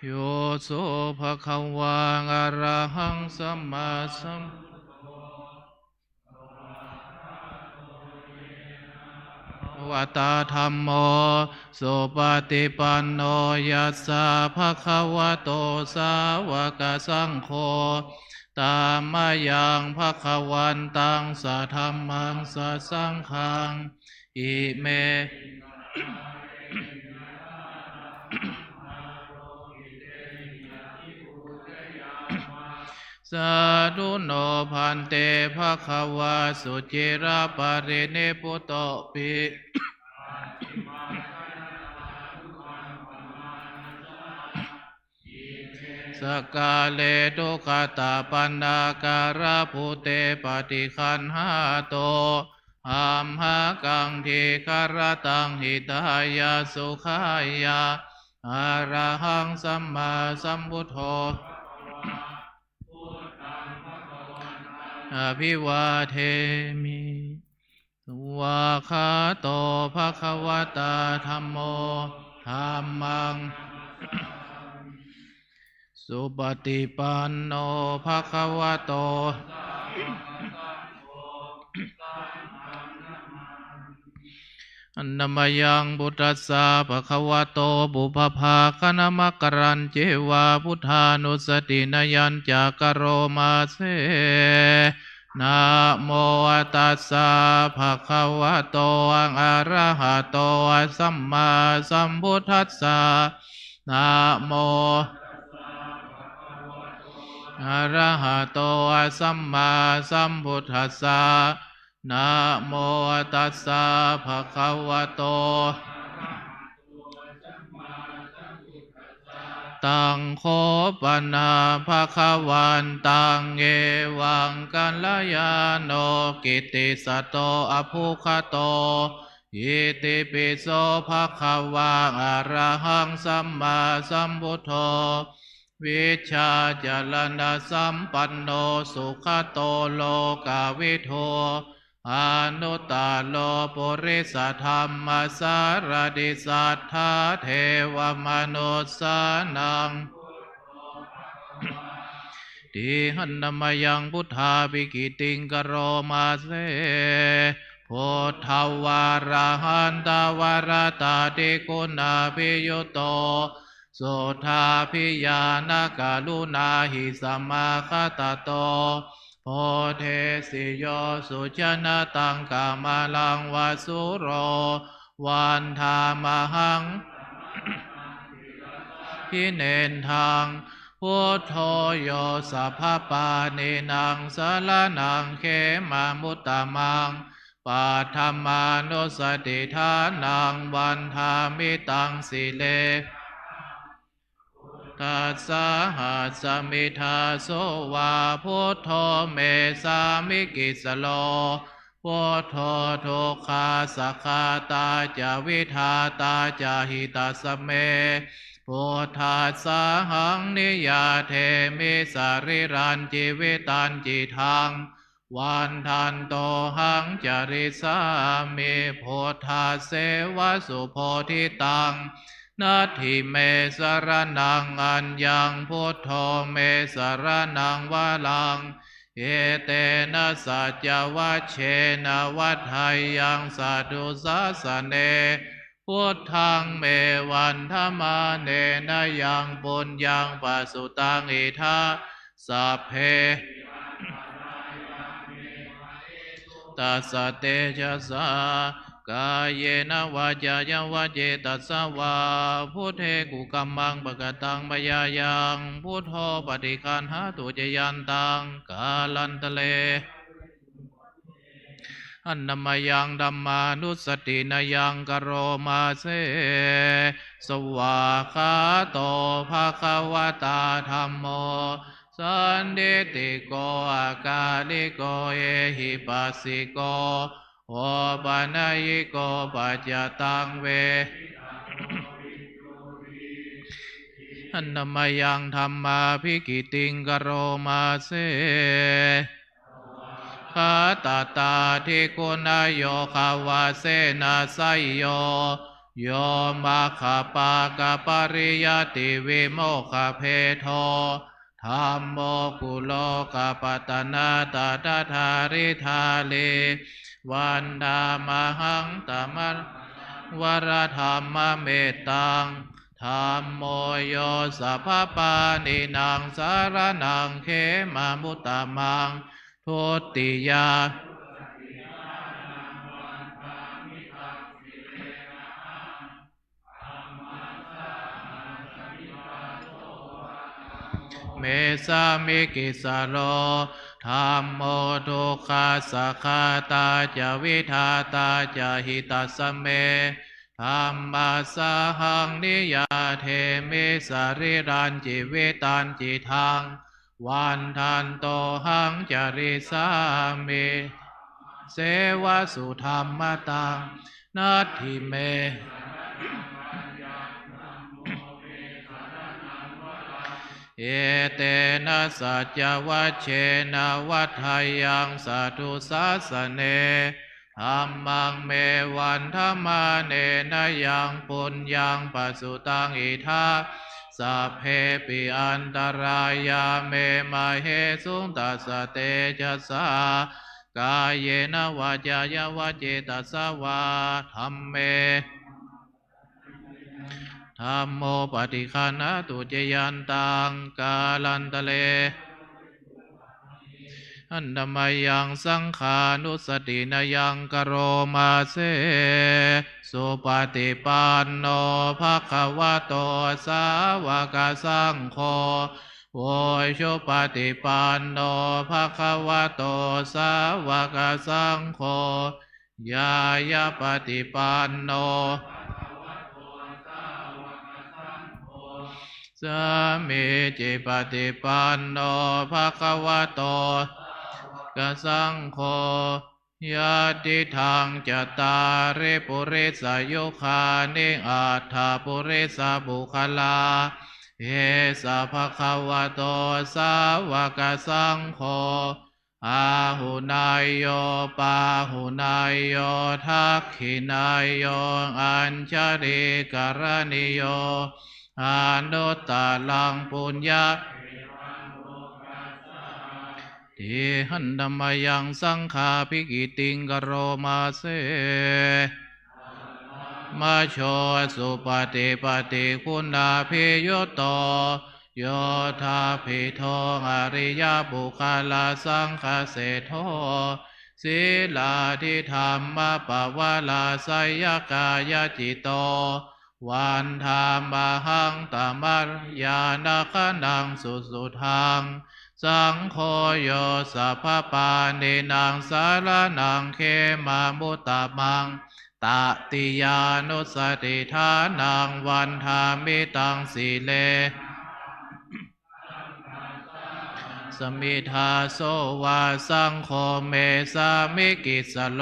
โยโสภะคะวังอะระหังสัมมาสัมวัตธัมโมสุปฏิปันโนยัสสะภะคะวะโตสาวกสังโฆตามมายังภะคะวันตังสัทธัมมังสัสสังฆังอิเมสาธุโนพันเตภะคะวะสุจิราปรินิพพุตโตปิสกาเลทุกขตาปันดาการะภูเตปฏิคันหาโตอัมหากังทีคารตังหิตายาสุขายาอะระหังสัมมาสัมพุทโธอภิวาเทมิวาคาโตภะคะวตาธัมโมธัมมังสุปฏิปันโนภะคะวะโตอันนมยังพุทธัสสะภะคะวะโตบุพภาคณมกรันเจวาพุทธานุสตินยัญจกโรมาเสนะโมตัสสะภะคะวะโตอะระหะโตสัมมาสัมพุทธัสสะนะโมอะระหะโตสัมมาสัมพุทธัสสะนะโมตัสสะภะคะวะโตตังโคปนาภะคะวันตังเอวังกัลยาโนกิตติสัตโตอภุคโตอิติปิโสภะคะวะอะระหังสัมมาสัมพุทโธวิชชาจรณะสัมปันโนสุขโตโลกาวิโทอนุตตโลปุริสธรรมสารดิสัทธาเทวมนุสสานังติหันนมยังพุทธาภิกิติงกโรมาเสพุทธวาระหันตวรตาติคุณาภิยุโตสุทาภิญาณกาลุนาหิสัมมาคตโตโพเทสิโยสุจนะตังกามลังวาสุโรวันธามหังพิเนนทังพุทโธโยสัพพปาเนนังสารนังเขมามุตตมังปัฏฐมานุสติทานังวันธามิตังสิเลตัสสะหัสสมิทาโสวาพุทโธเมสามิกิสโลพุทโธทุกขาสัคคาตาจาวิทาตาจาหิตัสเมพุทธัสสะหังนิยาเทมิสาริรันจิวิตันจิทังวันทันโตหังจริสามิพุทธาเสวสุโพธิตังนาทิเมสรนังอัญญังพุทโธเมสรนังวาลังเอเตนะสัจวัชเชนะวัฏไทยังสัตตุสาสเนพุทธังเมวันธมาเนนะยังปุญญังปัสสุตังอิทาสัพเพตัสสะเตชะสากายเยนะวาจายังวาเจตัสสะวาพุทเทกุกัมมังปะกตังมยายังพุทโธปฏิคันหาตุจยันตังกาลันตะเลอันนมยังดัมมานุสตินยังกโรมาเสสวาคาโตภะคะวะตาธัมโมสันเดติโกอาคาลิโกเอหิปัสสิโกโอปะนายโกปัจจตังเวอันนมยังธัมมาภิกิติงกโรมาเสคาตาตาทิคุณโยคาวาเสนาไสโย โยมาคาปากปริยติวิโมกขเพโทธัมโมกุโลกปัตตนาตถาธาริธาเลวันดามหังตมะวรธรรมเมตตังธัมโมโยสัพพปานินางสารนังเขมามุตตมังทุติยาเมสามิกิสโลธัมโมทุกขาสัคคาตาจะวิทาตาจะหิตัสสเมธัมมาสหังนิยาเทมิสริรันจิวิตันจิทังวันทันโตหังจริสามิเสวะสุธรรมตังนัตถิเมเอเตนะสัจวัชเชนะวัฏยังสัตุสัสสเนธัมมังเมวันธรรมาเนนะยังปุญญังปัสสุตังอิทัสสัพเพปิอันตรายาเมมาเหสุงตัสสะเตจัสสากายเยนะวาจายาวาเจตัสสวาธัมเมธัมโมปฏิคันหตุเจยันตังกาลันตะเลอันดมายังสังขานุสตินายังกโรมาเสสุปฏิปันโนภะคะวะโตสาวกสังโฆโวยชุปฏิปันโนภะคะวะโตสาวกสังโฆยายาปฏิปันโนสามิจิปฏิปันโนภะคะวะโตกสังโฆยะติทังจตาริปุริสยุคานิอัฏฐปุริสบุคลาเอสะภะคะวะโตสาวกสังโฆอาหุนายโยปาหุนายโยทักขินายโยอัญชริกรณิโยอนุตตลังปุญญาทิหันธรรมยังสังฆาภิกิติงกโรมาเสมาโชสุปฏิปฏิคุณาภิยุตโตโยธาภิโทอริยบุคลาสังฆเสโทศีลาทิธรรมปวาลาสยกายจิตโตวันธรรมหังตมารยานาคนังสุสุทังสังโฆโยสัพพปานินางสารนังเขมามุตตมังตติยานุสติฐานังวันธามิตังสีเลสมิทาโสวาสังโฆเมสามิกิสโล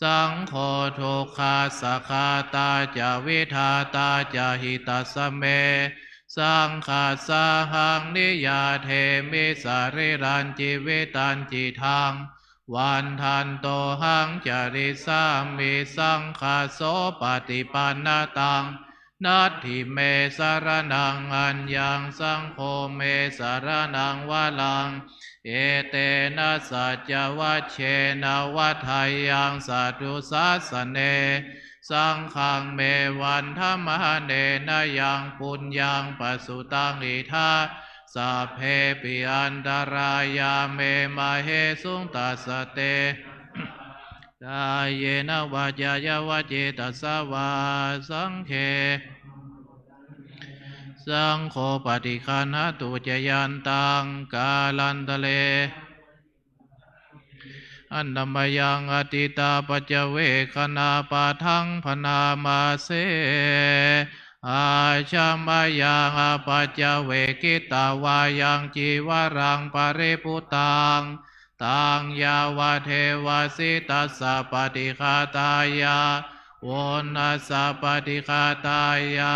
สังโฆทุกขาสัคคาตาจาวิทาตาจาหิตัสสเมสังฆาสหังนิยาเทมิสาริรันจิวิตันจิทังวันทันโตหังจริสามิสังฆาโสปฏิปันนตังนัตถิเมสารนังอัญญังสังโฆเมสารนังวะลังเอเตนะสัจวัชเชนะวัฏยังสัตุสัสสเนสังฆังเมวันธรรมเนนะยังปุญญังปัสสุตังอิทัสสัพเพปิอันตรายาเมมาเหสุงตัสสะเตกายเยนะวาจายาวาเจตัสสวาสังเคสังโฆปฏิคันหตุจยันตังกาลันตะเลอันดมยังอติตาปัจเจเวคณาปะทังพนามาเสอาชามยังอปัจเจเวกิตาวายังจีวรังปริปุตังตังยาวะเทวสิตัสสะปฏิฆาตายาวนนัสสะปฏิฆาตายา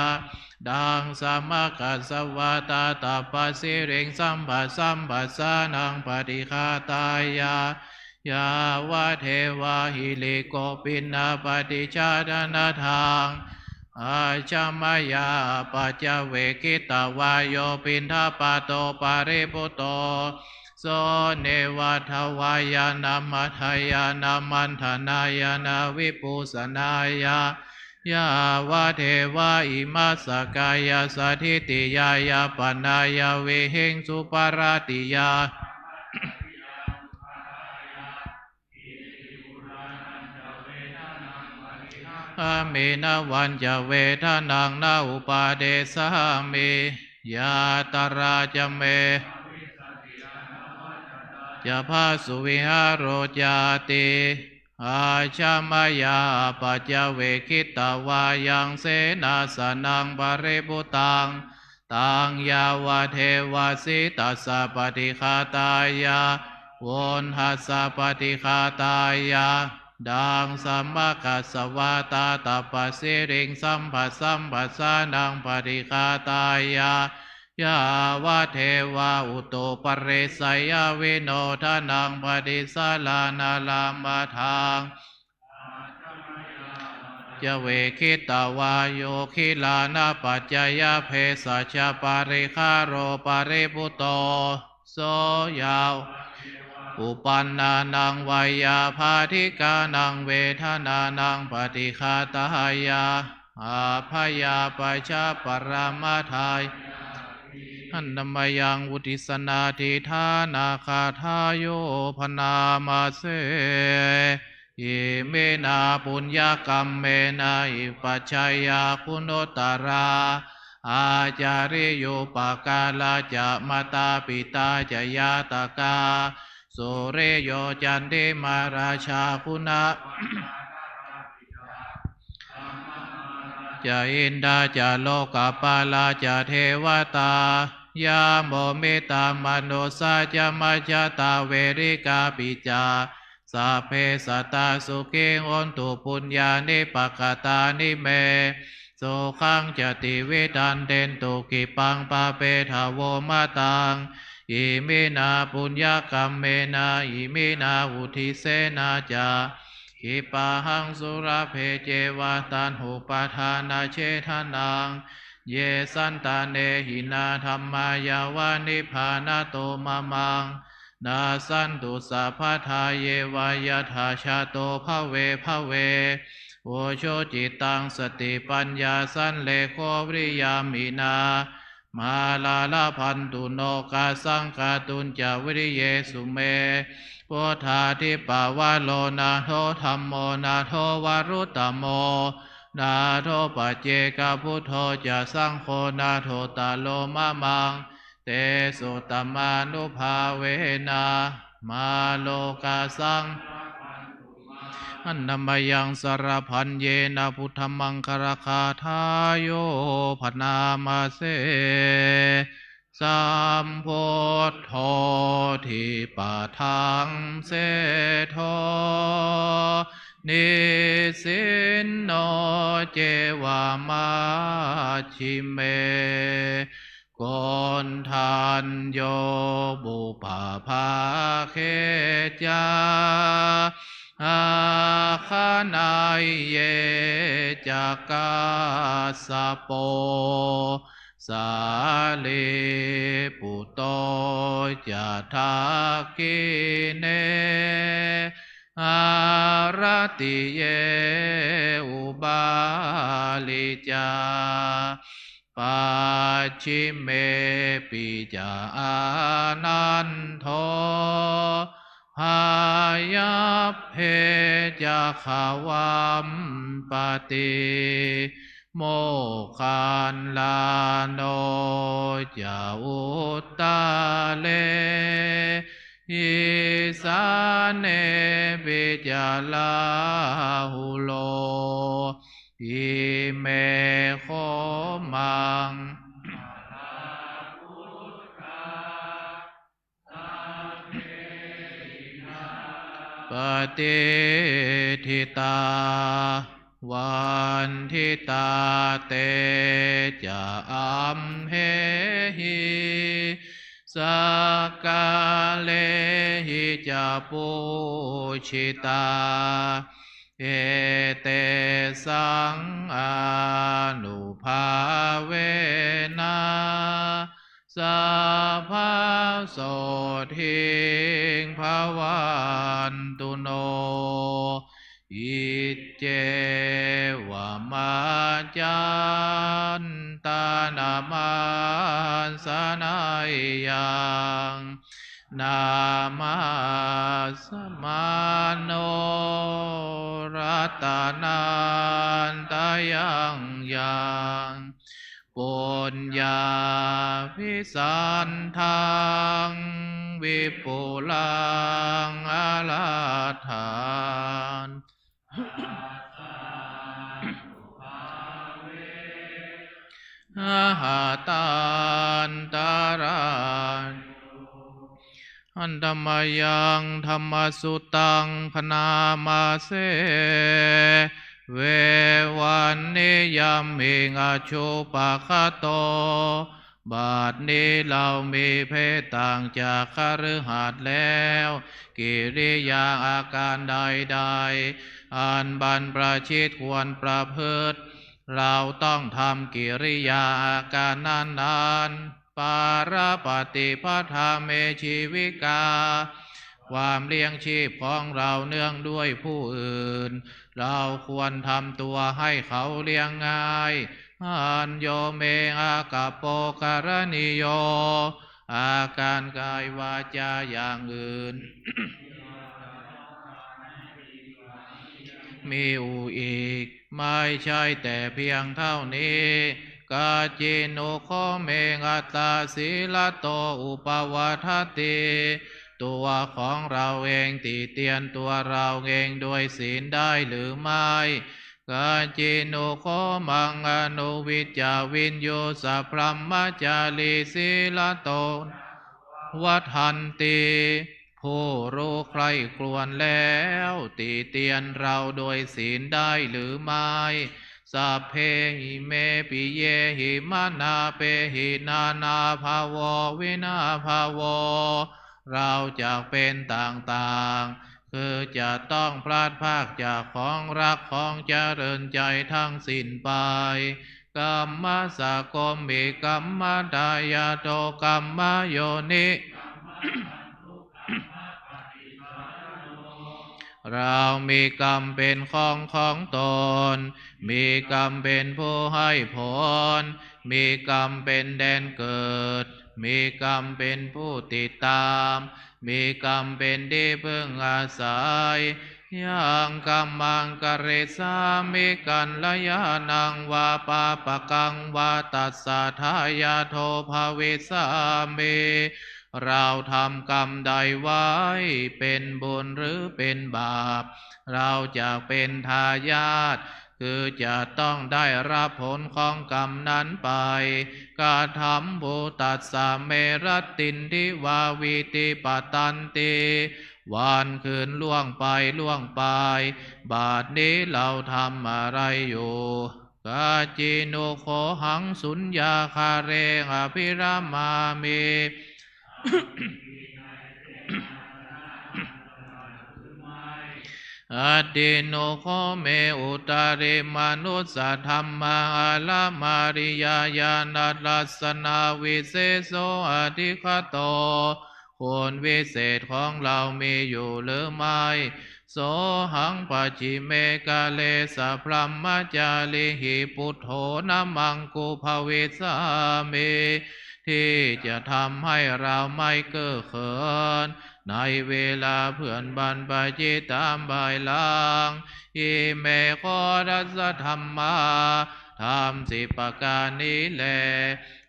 ดังสมกัสสวะตาตาปสิริงสัมปัสสานังปฏิฆาตายา ยาวะเทวาหิริโกปินาปฏิชาดนาทางอาชามายาปัจจเวกิตาวายโยปินทปาโตปาริปุโตโสเนวัฏวายานามัทายานามันธนายานาวิปุสนายายาวะเทวาอิมัสสกายาสัทธิติยายาปนายาเวหิงสุปาราติยาอาเมนะวันจะเวทนังนาอุปาเดสามิยาตราจะเมจะพาสุวิหารโรจาติอาชามายาปัจจเวคิตาวายังเสนาสนังปะริปุตังตังยาวะเทวสิตัสสะปฏิฆาตายาวนหัสสะปฏิฆาตายาดังสัมมาคัสสวาตาตัปปะสิริงสัมผัสสัมผัสสานังปฏิฆาตายายาวะเทวาอุโตปเรสยวิโนทานังปฏิสาลานาลามาทางจะเวคิตาวาโยคิลานาปัจจยเพสัชปาริคาโรปาริปุโตโสยาวอุปันนานังวายาภาธิกานังเวทนานังปฏิฆาตายาอาภยาปชาปรามาทายอันนมยังวุติสนาทิธานาคาทายโยพนามาเสอิเมนาปุญญกรรมเมนาอิปัจฉัยยาคุณโตตราอาจาริโยปกาลาจะมาตาปิตาจะยาตกาสุเรโยจันติมาราชาคุณะจะอินดาจะโลกปาลาจะเทวตายาโมเมตามโนสาจะมัจจตาเวริกาปิจาสัพเพสัตตาสุขิงอนตุปุญญานิปกตานิเมโสขังจติวิดันเดนตุกิปังปาเปทาวมาตังอิมินาปุญญกรรมเมนาอิมินาอุทิเสนาจาอิปะหังสุรเพเจวาตันหุปาทานาเชทนังเยสันตาเนหินาธรรมายาวานิพานาโตมะมังนาสันตุสัพพทาเยวายถาชาโตภเวภเวโอโชจิตังสติปัญญาสันเลโควิริยามินามาลาลาพันตุโนกาสังกาตุนจาวิริเยสุเมโพธาทิปาวาโลนาโทธรรมโมนาโทวารุตตโมนาโทปัจเจกพุทโธจะสังโฆนาโทตาโลมะมังเตสุตมานุภาเวนะมาโลกาสังอันนมยังสารพันเยนะพุทธมังคารคาทายโยพนามาเสสัมโพธโธทิปะทังเสโทนิสินโนเจวามาชิเมกนทันโยบุปภาเคจาอาคานายเยจากาสโปสาลีปุโตจะทักกิเนอารติเยอุบาลิจาปัจฉิเมปิจาอานันโทหายาเพจะขาวมปฏิโมคันลาโนจะอุตตาเลอิสาเนปิจาลาหุโลอิเมโคมังปฏิทิตาวันทิตาเตจะอัมเหหิ สักกาเลหิจาปุชิตาเอเตสังอานุภาเวนะสัพพะโสทิงภวันตุโนอิเจวะมาจันตานามาสนัยยังนามาสมาโนรัตนันตายังยังปุญญาภิสันทังวิปุลังอรหันต์อาหาตันตารันอันธรรมยังธรรมสุตังพนามาเสเววันนิยามมิงอโชปะคะโตบาดนี้เรามีเพศต่างจากคฤหัสถ์แล้วกิริยาอาการใดๆอันบรรพชิตควรประพฤติเราต้องทำกิริยาอาการนั้นๆปารปฏิปทาเมชีวิกาความเลี้ยงชีพของเราเนื่องด้วยผู้อื่นเราควรทำตัวให้เขาเลี้ยงง่ายอันโยเมอากาโปการณิโยอาการกายวาจาอย่างอื่น มีอีกไม่ใช่แต่เพียงเท่านี้กาจิโนโคเมงัตตาศีลโตอุปวัฏติตัวของเราเองติเตียนตัวเราเองด้วยศีลได้หรือไม่กาจิโนโคมังอนุวิจาวินโยสัพพมมจารีศีลโตวัฏันติผู้รู้ใครครวญแล้วติเตียนเราโดยศีลได้หรือไม่สัพเพหิเมปิเยหิมานาเปหินานาภาววินาภาวเราจะเป็นต่างๆคือจะต้องพลาดพรากจากของรักของเจริญใจทั้งสิ้นไปกัมมสกมมิกัมมดายาโตกัมมโยนิเรามีกรรมเป็นของตนมีกรรมเป็นผู้ให้ผลมีกรรมเป็นแดนเกิดมีกรรมเป็นผู้ติดตามมีกรรมเป็นที่พึ่งอาศัยยังกรรมังกเรสามิกันลยานังวาปาปะกังวาตัสสะทายาโทภาวิสามิเราทำกรรมใดไว้เป็นบุญหรือเป็นบาปเราจะเป็นทายาทคือจะต้องได้รับผลของกรรมนั้นไปกาธรรมภูตัสสะเมรตินทิวาวิติปตันติวันคืนล่วงไปบาดนี้เราทำอะไรอยู่กาจิโนโคหังสุญญาคาเรงอภิรามามิอติโนโคเมอุตาริมนุสธรรมาลามาริยานัตลัสนาวิเศษโสอธิคโตคุณวิเศษของเรามีอยู่หรือไม่โสหังปัจฉิเมกาเลสะพรัมมจาริหิปุถโธนะมังกุภเวสามิที่จะทำให้เราไม่เก้อเขินในเวลาเพื่อนบรรพชิตตามบายลางอิเมโครัสธรรมาทำ10 ประการนี้แล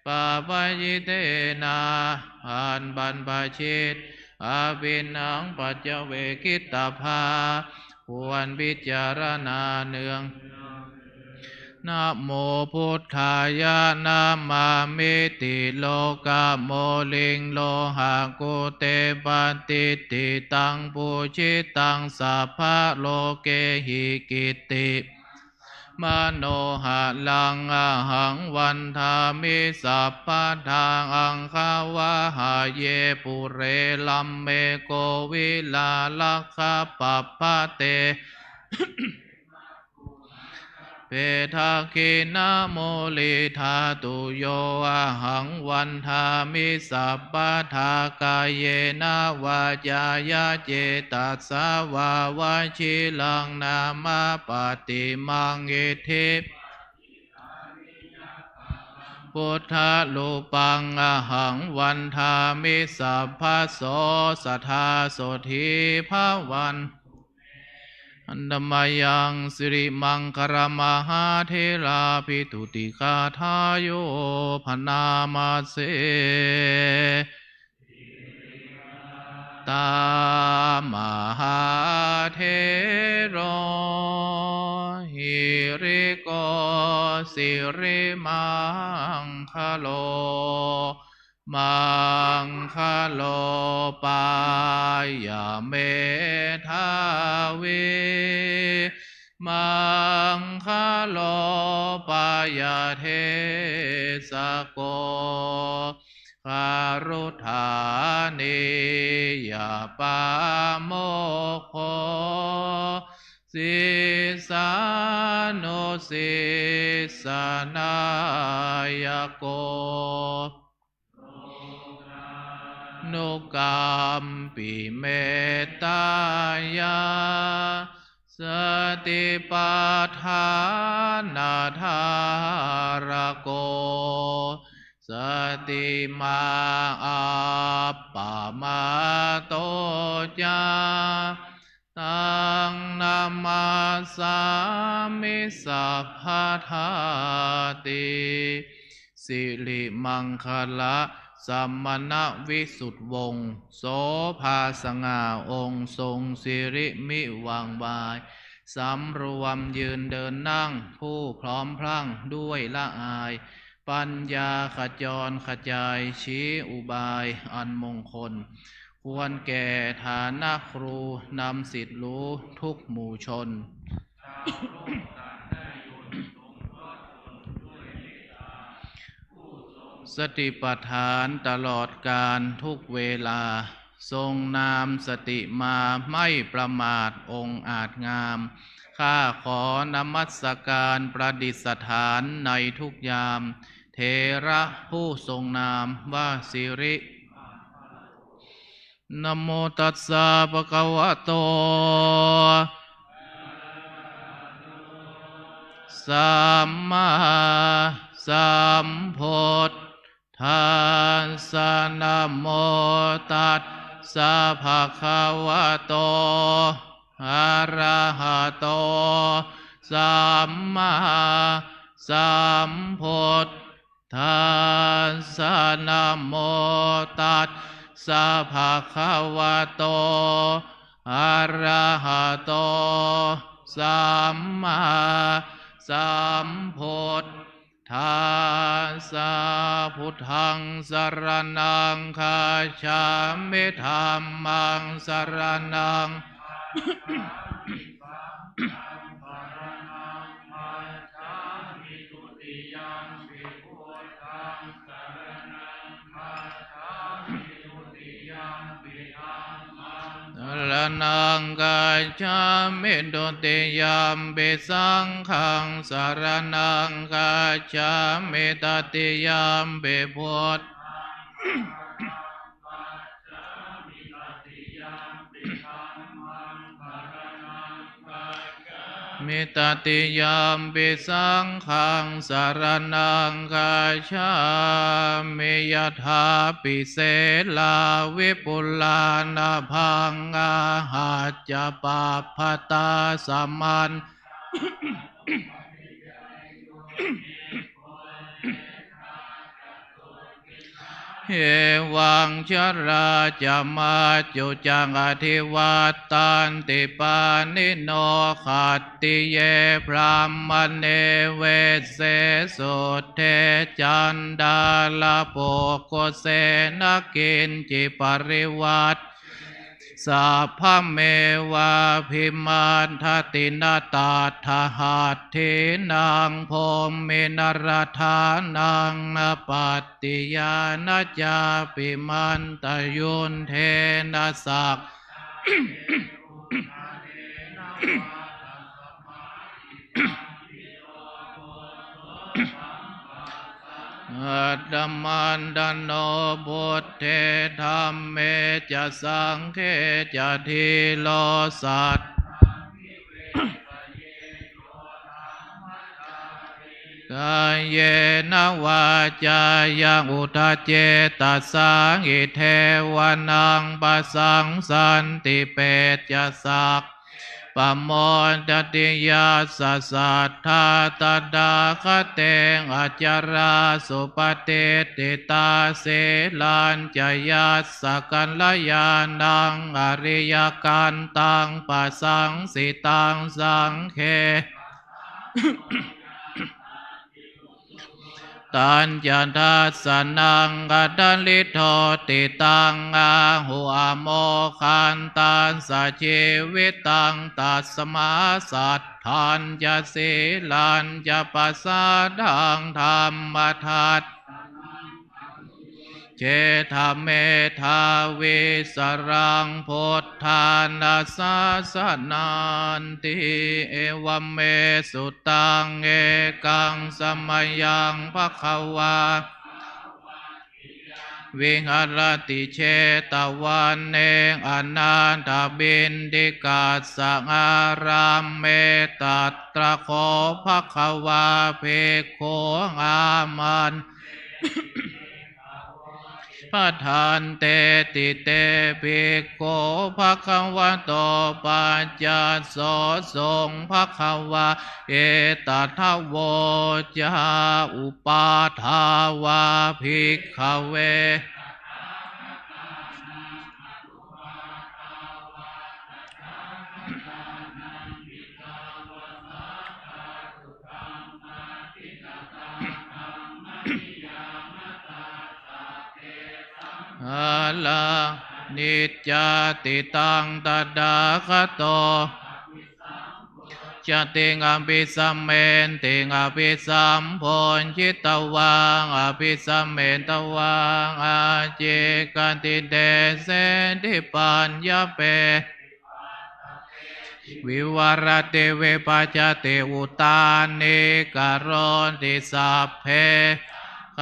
ปาปยิเตนาอันบรรพชิตอาวินังปัจเจเวคิตาภาควรพิจารณาเนืองนะโมพุทธายะนะมามิติโลกะโมลิงโลหะกุเตปฏิติตังปุชิตังสัพพะโลเกหิกิติม มโนหะลังอาหังวันทามิสัพพะทาอังคาวะหาเยปุเรลัมเมโกวิลาลักขปัปปะเต เปทาคินาโมลิธาตุโยอะหังวันทามิสัพพะทากายเยนาวาจายาเจตัสสาวาวาชิลังนามาปฏิมังอิทิพุทธลูปังอะหังวันทามิสัพพะโสสัทธาโสธีภวันอันดมายังสิริมังคารมหาเทราภิตุติกาทาโยพนามาเสตามหาเทโรหิริโกสิริมังคโลมังคโลปายาเมทาวิมังคโลปายาเทสโกคารุธานิยาปาโมโคสิสานุสิสานายโกนุกรรมปิเมตตายาสติปัฏฐานาธารโกสติมาอัปปะมาโตจาตังนามาสามิสัพพะทาติสิริมังคละสัมมณวิสุทธิวงศ์โสภาสง่าองค์ทรงสิริมิวังวายสำรวมยืนเดินนั่งผู้พร้อมพลั่งด้วยละอายปัญญาขจรขจายชี้อุบายอันมงคลควรแก่ฐานะครูนำสิทธิรู้ทุกหมู่ชนสติปัฏฐานตลอดการทุกเวลาทรงนามสติมาไม่ประมาทองค์อาจงามข้าขอนมัสการประดิษฐานในทุกยามเทระผู้ทรงนามว่าสิรินะโมตัสสะภะคะวะโตสัมมาสัมพุทธัสสะนะโมตัสสะภะคะวะโตอะระหะโตสัมมาสัมพุทธัสสะนะโมตัสสะภะคะวะโตอะระหะโตสัมมาสัมพุทธัสสะพุทธังสรณังคัจฉามิธัมมังสรณังละนังกัจฉามิดุติยัมปิสังฆังสรณังกัจฉามิตติยัมปิพุทธังมิตติยัมปิสังฆังสรณังกัจฉามิยถาปิเสลาวิปุลลานาภังอาหัจจปาปตาสัมมันเอวังชราจามาจุจังอธิวัตตันติปานิโนขัตติเยพรามเนเวเสสุเทจันดาลโปโกเสนกินจิปริวัต สัพพะเมวะพิมันทตินาตาทหัตเทนังพมเมนรธานังนปัตติยานะจาปิมันตยุนเทนะสัก อัตตมันดนโนบุตเทธัมเมจะสังเฆจะทีโลสัตกายเยนะวาจายังอุทเจตัสสังอิเทวานังปัสสังสันติเปตจะสักปโมดติยาสสัทธาตดาคเตงอัจจาราสุปฏิติตาเสลัญจยัสสกัลยานังอริยกันตังปัสสังสิตังสังเค ตัญญทัสสนังกัดลิโทติตังอาหุอโมคันตัสสะชีวิตังตัสมาสัทธัญญสีลัญญปัสสะดังธรรมทัตเจธเมธาวิสรังพุทธานาสาสนันติเอวเมสุตังเอกังสมัยยังภควาวิหารติเชตวันเนงอนันตบินดิกาสงอารามเมตัตระโคภควาเพโคอามันพระทานเตติเตภิกขุภควโตปัจจโสสงฆ์ภควาเอตัทโวจาอุปาทาวาภิกขเวอาลานิจจติตังตดาคโตจะติงอภิสัมเมนติงอภิสัมโพนจิตตวังอภิสัมเมนตวังอาเจกันติเตเสติปัญญาเปวิวารติเวปัจจติอุตานิกโรติสัพเพ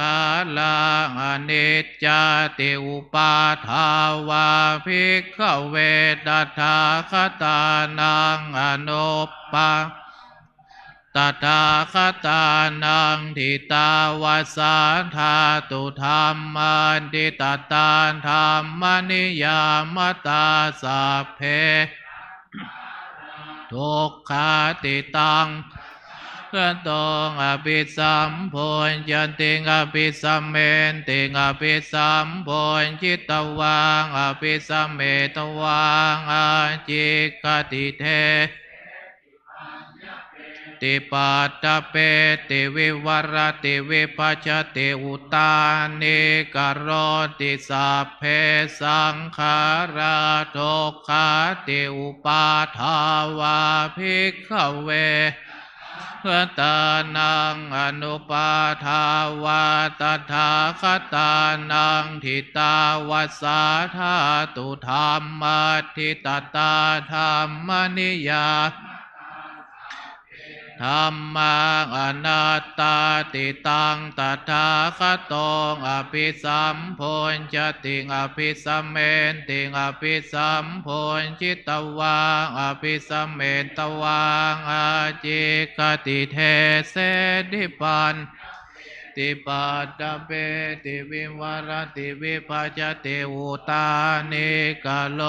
กาลังอนิจจติอุปาทาวาภิกขเวตัทธาคตานังอนุปปาตถาคตานังทิตาวาสาธาตุธรรมันติตตาธรรมนิยามตาสัพเพทุกขาติตังกตงอภิสัมโพญยันติงอภิสัมเมนติงอภิสัมโพญจิตตวังอภิสัมเมตวังอาจิกติเทติปัตตเปติวิวรติวิปัจจติอุตานิกโรติสัพเพสังขาราทุกขาติอุปาทาวาภิกขเวตานังอนุปาทาวาตถาคตานังทิตาวาสาธาตุธรรมทิตตาธรรมนิยาธรรมังอนัตตาติตังตถาคตงอภิสัมโพญจติงอภิสัมเมนติงอภิสัมโพญจิตตวังอภิสัมเมนตวังอาจิกติเทเสดิปันติปัตตเปติวิวรติวิปัจจติอุตานิกโล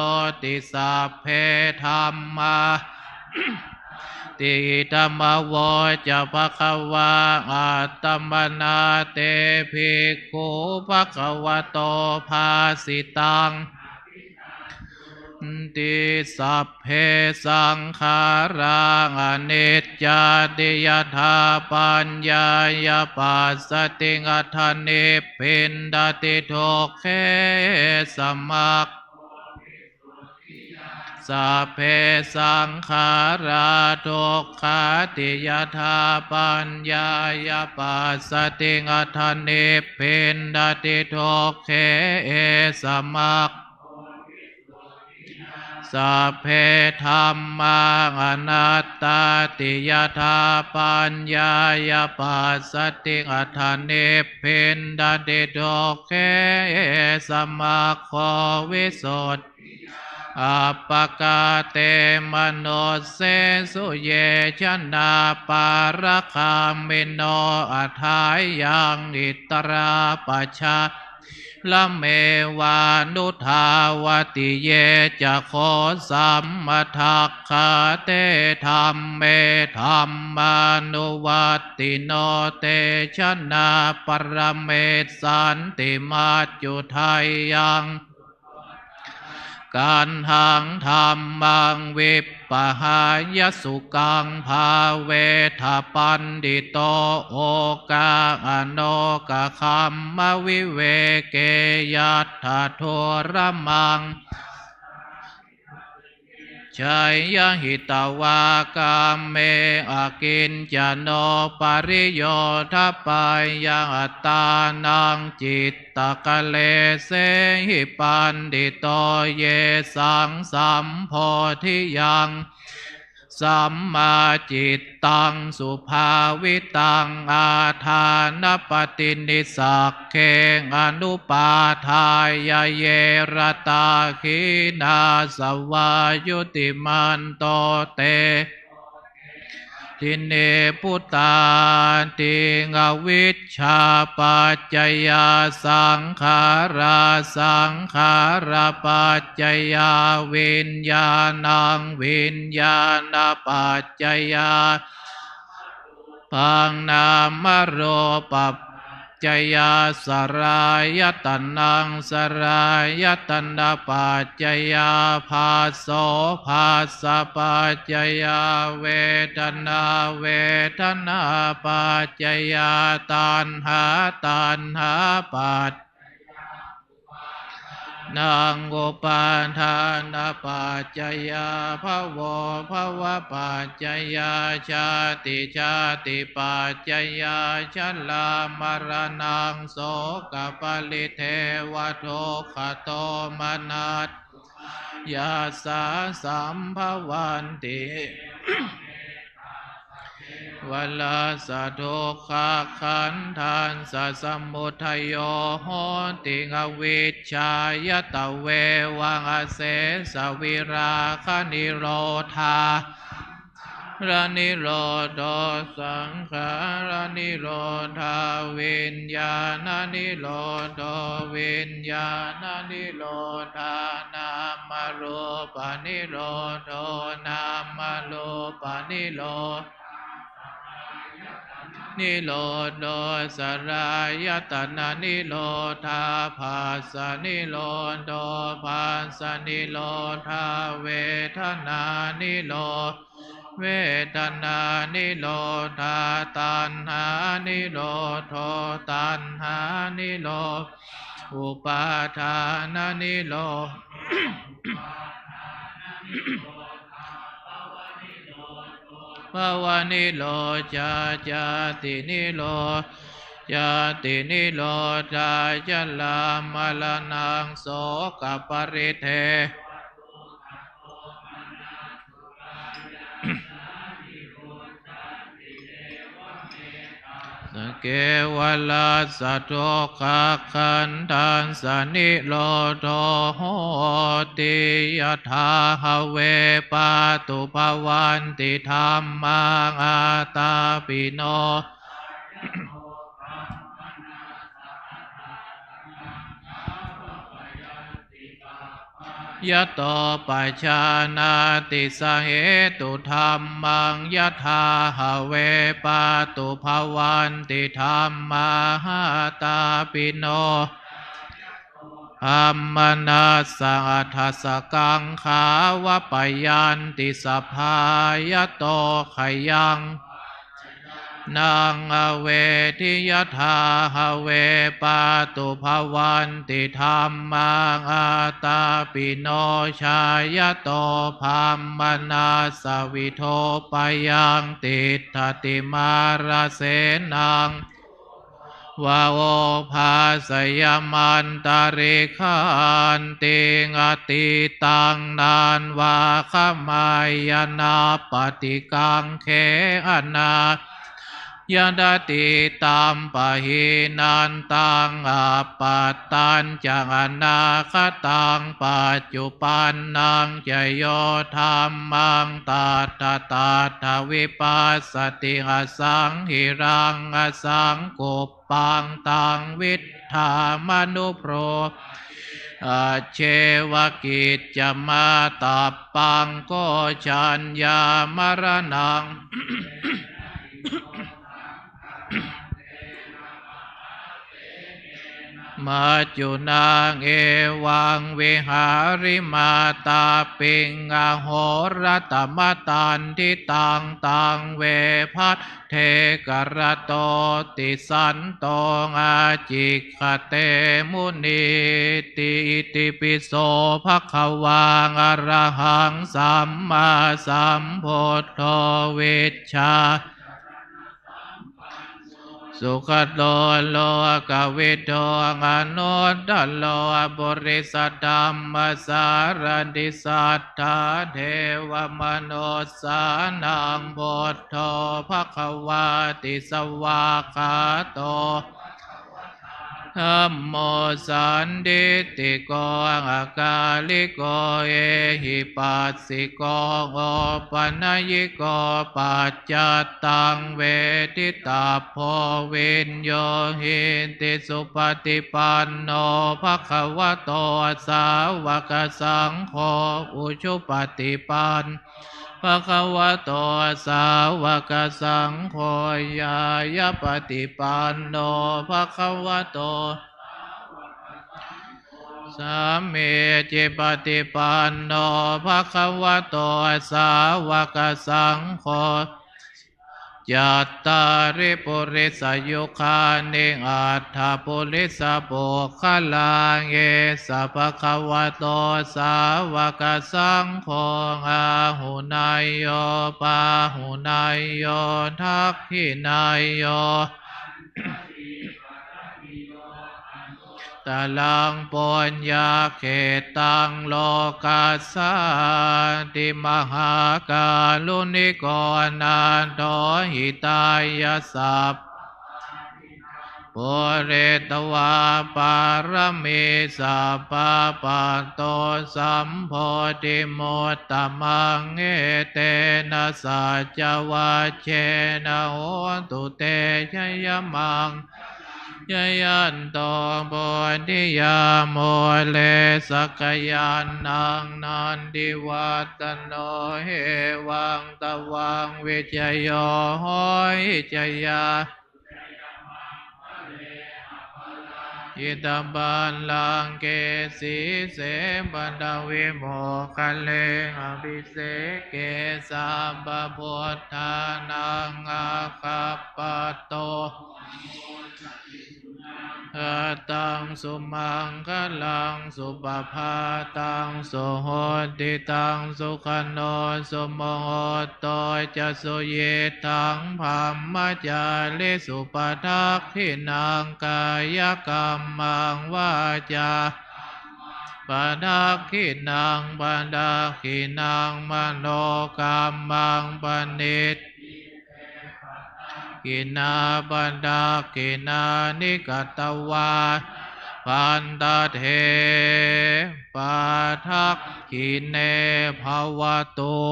ติสัพเพธัมมาติธรรมโวจะภควาอัตตมนาเตภิกขุภควโตภาสิตังติสัพเพสังขารังอนิจจติยถาปัญญายปัสสติงัฏฐานิพินดติทุกเขสมัก สัพเพสังขาราทุกขาติยถาปัญญายปัสสติงอัฏฐเนปินดาติทุกเขเอสมักสัพเพธัมมังอนัตตาติยถาปัญญายปัสสติงอัฏฐเนปินดาติทุกเขเอสมัคโควิสุทธิอัปปกาเตมโนเสสุเยชนะปารคามิโนอัฏฐายังอิตราปัชชาละเมวานุทาวติเยจะโคสัมมทัคคาเตธรรมเมธรรมานุวัตติโนเตชนะปรเมสันติมาจุทัยยังการหังธรรมังวิปปหายสุกังภาเวทปันดิโตโอกาอโนกะคัมมวิเวเกยัตถะโทรมังชัยยหิตวากามเมอากินจโนปริโยทปายาตานังจิตตะกะเลเสหิปันดิโตเยสังสัมโพธิยังสัมมาจิตตังสุภาวิตังอาทานปฏินิสักเขงอนุปาทายเยรตาขีนาสวายุติมันโตเตทิเนพุตาติงวิชชาปัจจยาสังขาราสังขาราปัจจยาวิญญาณังวิญญาณปัจจยาปังนามโรปจยาสรายตนังสรายตนะปัจจยาภาโสภาสปัจจยาเวทนาเวทนาปัจจยาตัณหาตัณหาปัจนังอุปาทานปัจจยาภวภวปัจจยาชาติชาติปัจจยาชรามรณังโสกปริเทวโทขโตมนัสยาสาสัมภวันติวลาสะโทคาขันธานสะสมุทัยโยโหติงอวิชชายตะเววังอเสสวิราคนิโรธาระนิโรธสังขารนิโรธาวิญญาณนิโรธวิญญาณนิโรธานามรูปนิโรธนามรูปนิโรธนิโรธสรายตนะนิโรธาภาสนิโรธภาสนิโรธาเวทนานิโรธเวทนานิโรธาตัณหานิโรธตัณหานิโรธอุปาทานนิโรธภวนิโรธจาตินิโรธจาตินิโรธาจลามลนังโสกปริเทสเกวลาสัตโตคาขันธานสนิโรธโหติยถาหเวปาตุภวันติธัมมังอาตาปิโนยะโตปัจจานาติสเหตุธัมมังยะถาหเวปาตุภวันติธัมมาหาตาปิโนธัมมนัสสะทัสสะกังขาวปยันติสภายโตขยัง นางอเวทิยธาหเวปาตุภวันติธรรมังอาตาปิโนชายโตภัมมนาสวิโทปยังติทติมาราเสนังวาโอภาสยมันตาริขันติงอติตังนานวาขมายนาปฏิกังเขอนายันติตามปะหินันตังอาปัตตัญจังอนาคตังปัจจุปันนังจโยธรรมังตัตตะตัตถวิปัสสติอสังหิรังอสังกุปปังตังวิทธามนุโพรอาเชวกิจจมาตัปปังโกชัญญามรณัง มัจจุนางเอวังวิหาริมาตาปิงอโหรตมตันทิตังตังเวพัทเทกรโตติสันโตอาจิกขเตมุนีติอิติปิโสภควางอรหังสัมมาสัมพุทโธวิชชาสุขโตโลกวิโตอนุตตโลบริสัทธัมมสารติสัทธาเทวมนุสสานังพุทโธภควาติสวากขาโตธัมโมสันติติโกอากาลิโกเอหิปัสสิโกโอปัญญิโกปัจจตังเวทิตาโพวินโยหิติสุปฏิปันโนภควโตสาวกสังโฆอุชุปฏิปันภควโตสาวกสังโฆญาญาปฏิปันโนภควโตสามเมจิปฏิปันโนภควโตสาวกสังโฆจัตตาริปุริสยุคานิอัตถปุริสปุคลังเอสะภควโตสาวกสังโฆอาหุนายโยปาหุนายโยทักขินายโยตะลังปัญญาเขตังโลกัสสาติมหากาลุนิโกนันโตหิตายสัพปุเรตวาปารมีสัพพะปัตโตสัมโพธิโมตตมังเอเตนะสัจวัชเชนะโหตุเตชยมังยยันโตโพธิยาโมเลสกยานังนันดิวัตโนเหวังตวังวิจโยโหหิจยาอิตาบันลังเกสีเสบันดาวิโมคะเลอภิเสเกสัมปพุทธานังอาคัปปะโตตังสุมังคลังสุปภาตังสุโหติตังสุขโนสุโมโหโตจะสุเยตังภัมมจาริสุปทักขินังกายกรรมังวาจาปทักขินังปทักขินังมโนกรรมังปณิตกินาปันดากินานิกตวาปันตเทปาทักขิเนภวตุ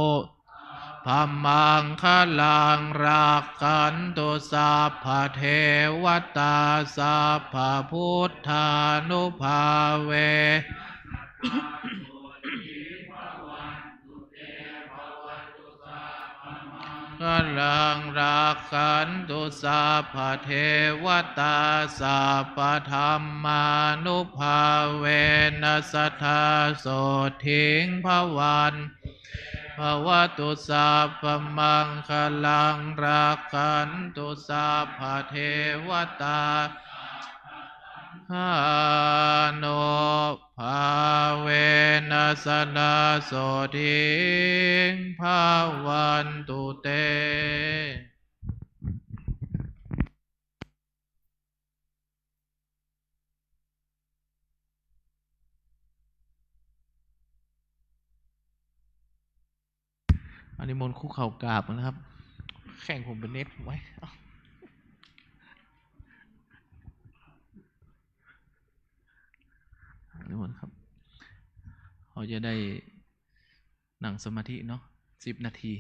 ธัมมังคลังรักขันตุสัพพะเทวตาสัพพะพุทธานุภาเวกลังรักขันตุสัพพะเทวตาสัพพะธรรมานุภาเวนัสทธาโสทิงภวันภ วตุสัพพมังคลังรักขันตุสัพพเทวตาหาโนภาเวนัสนาโสทิงภาวันตุเตอันนี้มนต์คุกเข่ากราบนะครับแข่งผมเป็นเน็ตไว้นิมนต์ครับเขาจะได้หนังสมาธิเนาะ10 นาที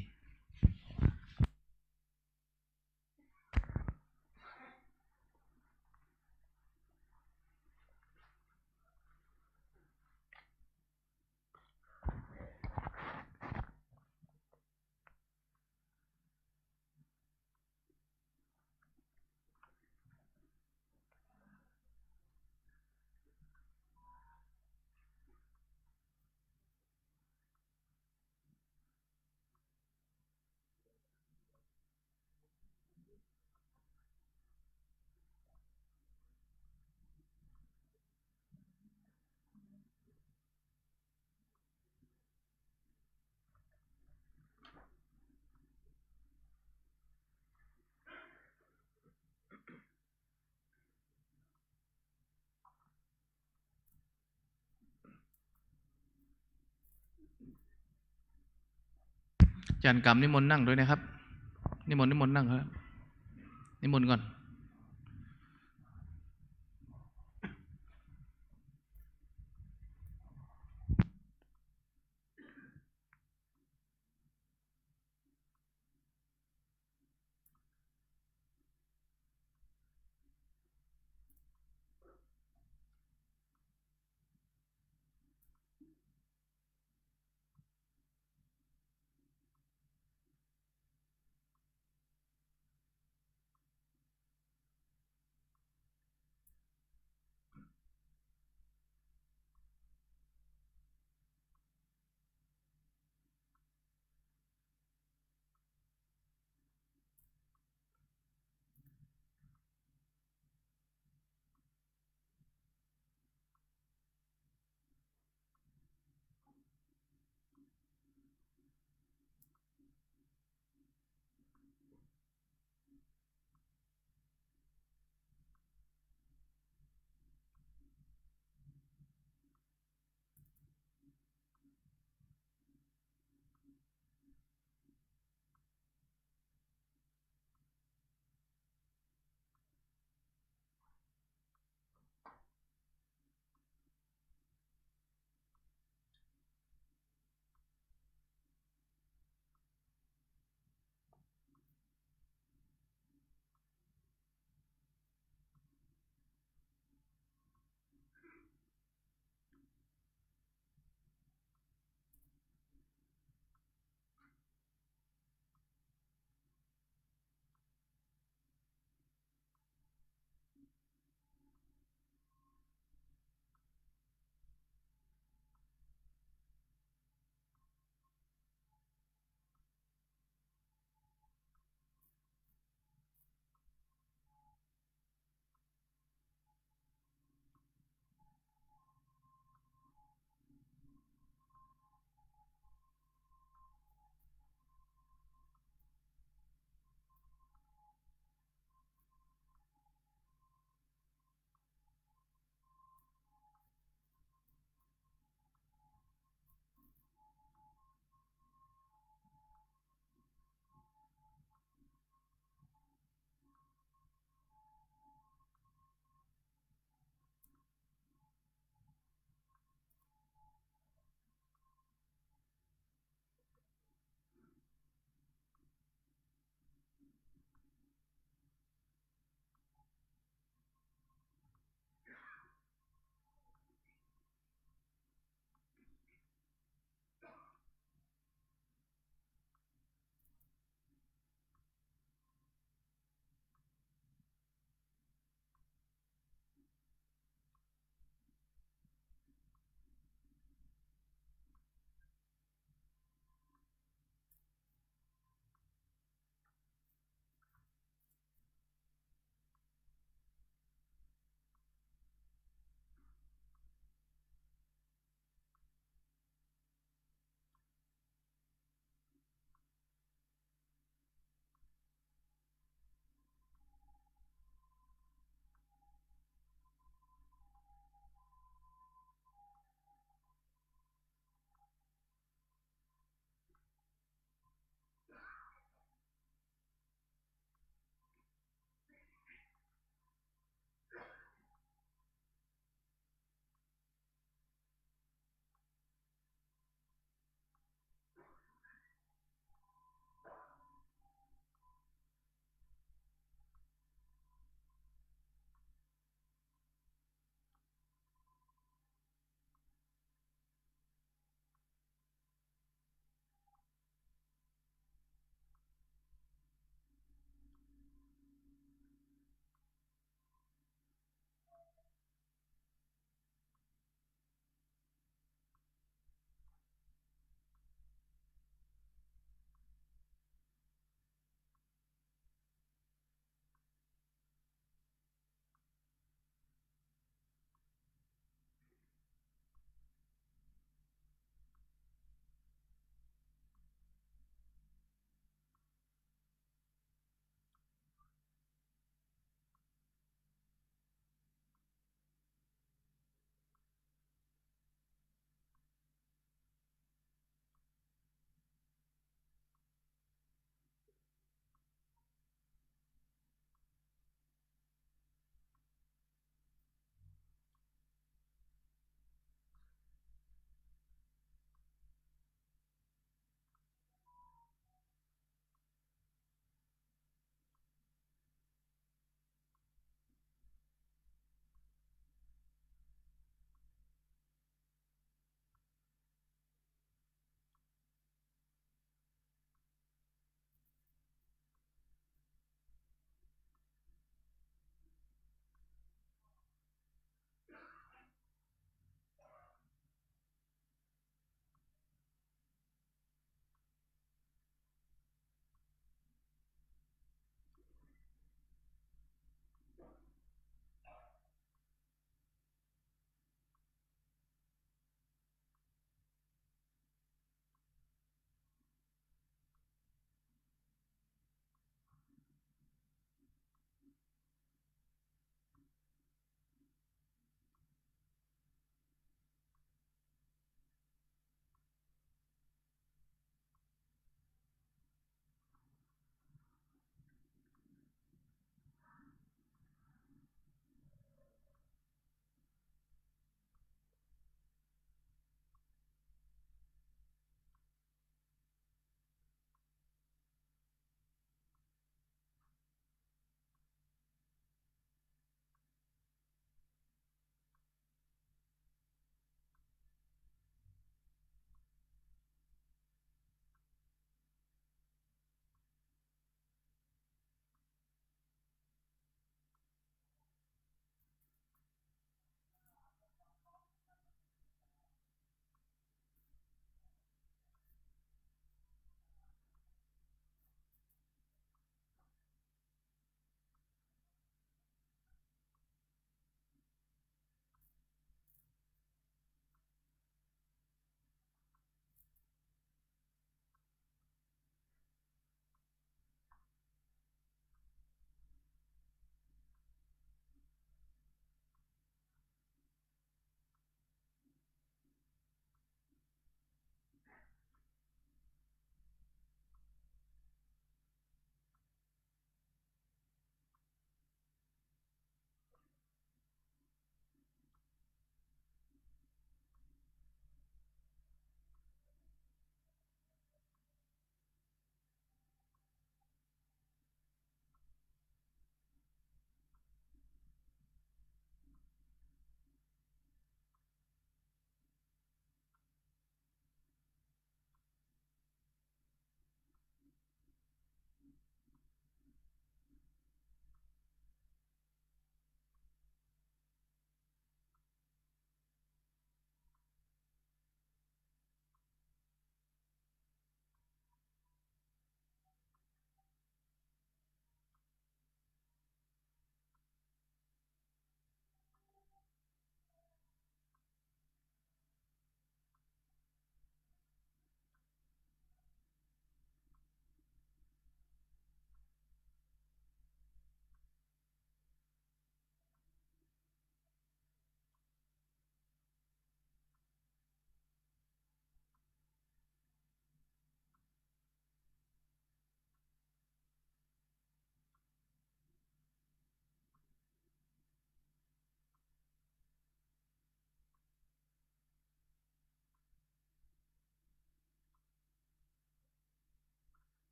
อาจารย์กรรมนิมนต์นั่งด้วยนะครับนิมนต์นั่งครับนิมนต์ก่อน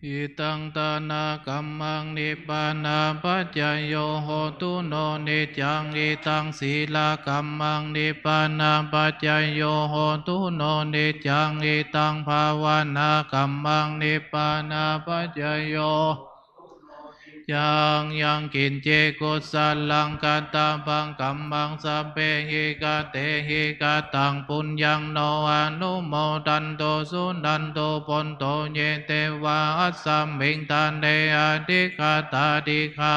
อิตังตานากัมมังนิปานาปัจจโยโหตุโนนิจังอิตังศีลากัมมังนิปานาปัจจโยโหตุโนนิจังอิตังภาวนากัมมังนิปานาปัจจโยยังกินเจกุสัลลังกตาบังกัมมังสัพเพหิกาเตหิกาตังปุญญังโนอนุโมทันโตสุนันโตปนโตเยเตวะอัสสัมมิงตันเตอดิคาตาดิคา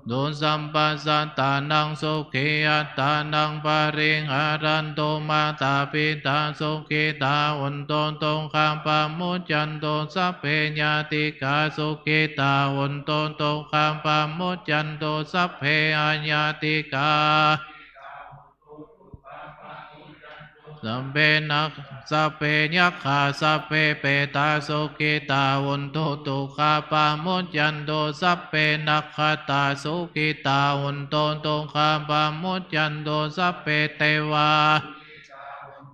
ดุสัมปัสสตานังสุขีอัตตานังปาริหารันโตมาตาปิตาสุขิตาอุนโตตงคามปามุจจันโตสัพเพญาติกาสุขิตาอุนโตตงคามปามุจจันโตสัพเพอัญญาติกาสัพเพนักสัพเพยัคขาสัพเพเปตาสุขิตาวุนโตตุคาปามุจยันโตสัพเพนักขตาสุขิตาวุนโตตุคาปามุจยันโตสัพเพเทวา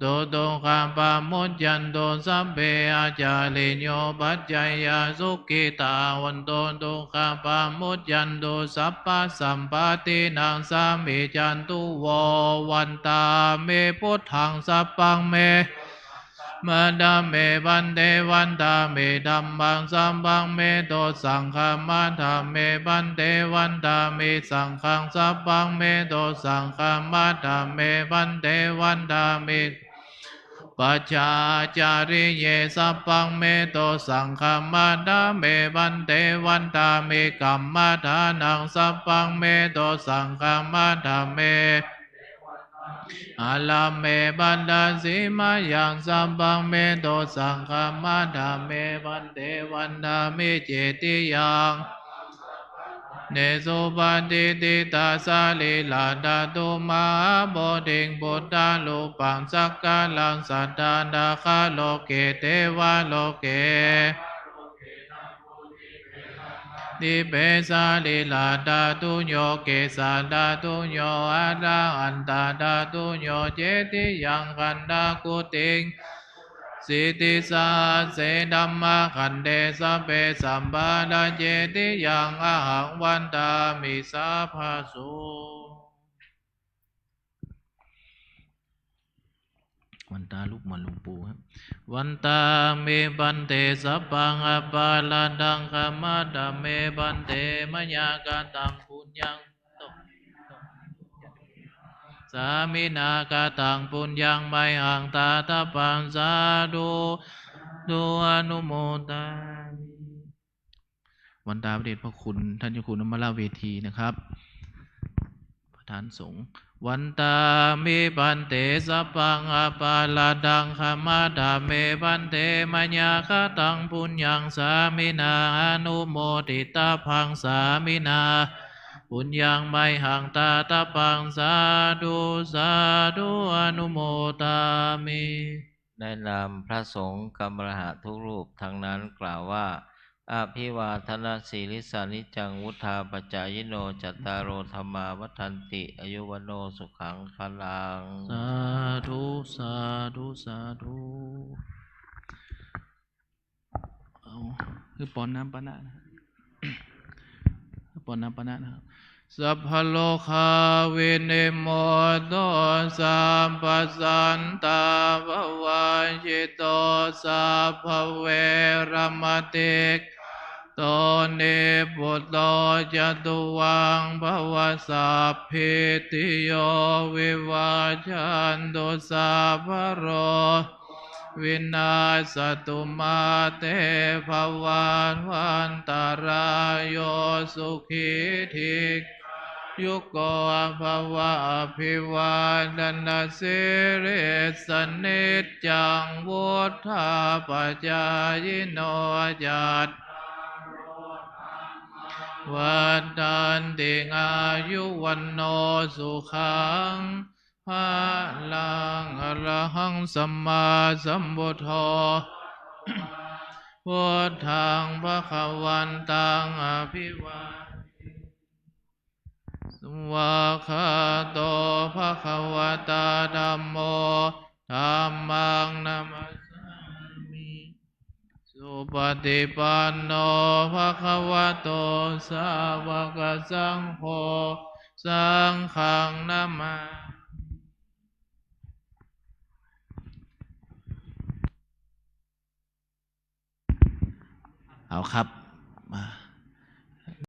โตตุคาปามุจยันโตสัพเพอาจาริโยปัจจยาสุขิตาวุนโตตุคาปามุจยันโตสัพพสัมปตินังสามิจันตุโววันตาเมพุทธังสัพพังเมมาดาเมวันเดวันตาเมดัมมังสัมบังเมโตสังฆมาธาเมบันเดวันตาเมสังฆังสัพพังเมโตสังฆมาธาเมบันเดวันตาเมปัจจาจาริเยสัพพังเมโตสังฆมาธาเมบันเดวันตาเมกัมมาทานังสัพพังเมโตสังฆมาธาเมอาลาเมบันดาสีมายังสัมปังเมโตสังฆมาธาเมบันเดวันดามิเจติยังเนสุปันติติตาสาลิลาดาตุมาโบดิงบุตตาลุปังสักกาลังสัตตาดาคาโลเกเทวาโลเกติเปสาลิลาดาตุโยเกสาดาตุโยอาดาอันตาดาตุโยเจติยังขันดากุติงสิติสาเสดัมมาขันเดสเปสัมปาดาเจติยังอาหังวันตามิสาภาสุวันตาลูกมันหลวงปู่ครับวันตาเมบันเตสัพพังอปาลาดังขมาดาเมบันเตมยากาตังปุญญังสามินากาตังปุญญังไมหังตาตาปังสาธุดูอนุโมทามิวันตาพระเดชพระคุณท่านเจ้าคุณอมราเวทีนะครับประธานสงฆ์วันตามิปันเตสัพพังอปาลาดังขมาดาเมปันเตมญาคตังปุญญังสามินาอนุโมทิตาพังสามินาปุญญังไมหังตาตาปังสาธุสาธุอนุโมทามิได้นำพระสงฆ์กรรมรหะทุกรูปทั้งนั้นกล่าวว่าอภิวาทนาสีลิสานิจังวุธาปจายโนจัตตารโอธรรมาวัฏันติอายุวโนสุขังพลังสาธุสาธุสาธุเอาคือปอนน้ำปะนะปอนน้ำปะนะนะครับสัพพโลกาวินิโมโตสัมปสันตาภวันจิโตสัพพเวรมติกโตนิพุตโตจตุวังภวสัพพิติโยวิวัชชันตุสัพพโรวินาศตุมาเตภวันวันตารายโยสุขีธิยุโกภวะอภิวาทนาสิริสนิจจังวุฒาปจายโนจัตวัฏฏันติอายุวันโนสุขังภะลังอรหังสัมมาสัมพุทโธพุทธังภวันตังอภิวาสวากขาโตภควตาธัมโมธัมมังนามัสสามิสุ ปฏิปันโนภะคะวะโตสาวกสังโฆสังฆังนามาเอาครับ